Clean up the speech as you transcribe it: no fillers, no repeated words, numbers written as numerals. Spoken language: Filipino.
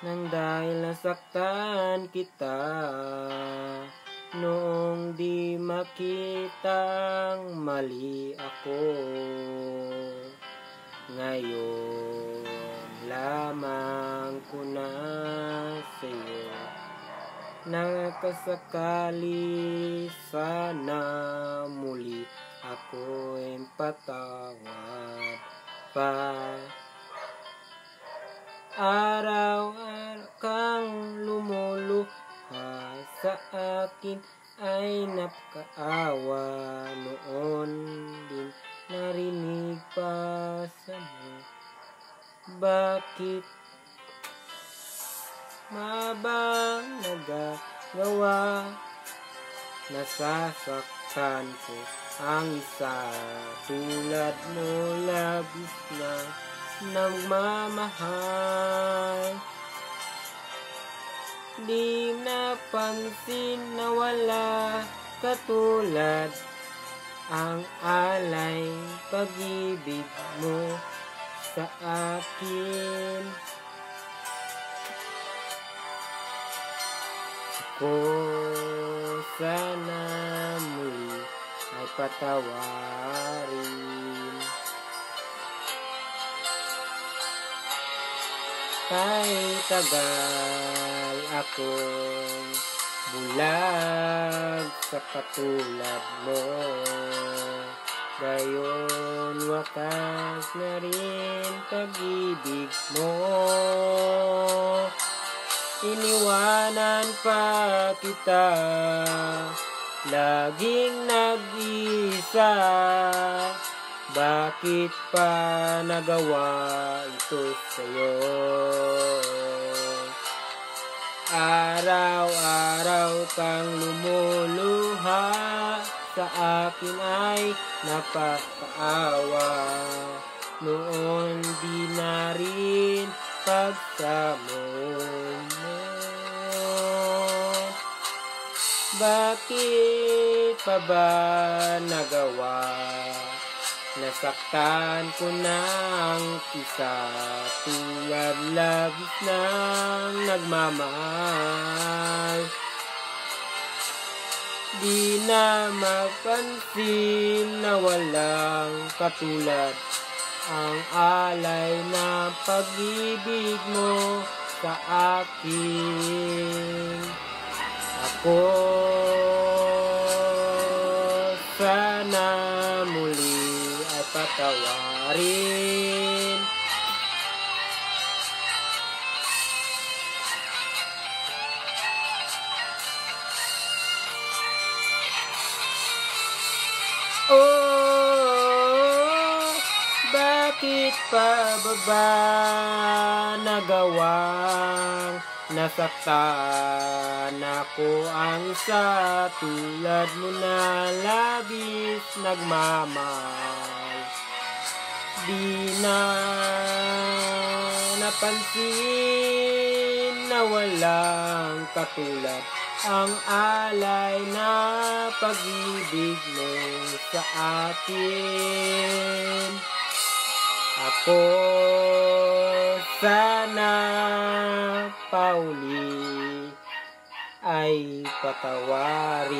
nang dahil nasaktan kita noong di makitang mali ako. Ngayon lamang ko na sa'yo nakasakali, sana muli ako'y patawad pa. Araw-araw kang lumuluha sa akin ay napakaawa. Noon din narinig pa sa mo. Bakit mabang nagagawa? Nasasaktan ko ang isa tulad mo, labis na nagmamahal. Di napansin na wala katulad ang alay pag-ibig mo sa akin. Ako sana muli ay patawarin. Kahit tagal akong bulag sa katulad mo, gayon wakas na rin pag-ibig mo. Iniwanan pa kita, laging nag-isa. Bakit pa nagawa ito sa'yo? Araw-araw kang lumuluha sa akin ay napakaawa. Noon di na rin pagsamo mo. Bakit pa ba nagawa? Nasaktan ko ng isa tulad labis ng nagmamahal. Di na mapansin na walang katulad ang alay na pag-ibig mo sa akin. Ako sana muli ay patawarin. Oh, bakit pa ba nagawang nasaktan ako ang isa tulad mo na labis nagmamahal? Di na napansin na walang katulad ang alay na pag-ibig mo sa akin. Ako sana pauli ay patawarin.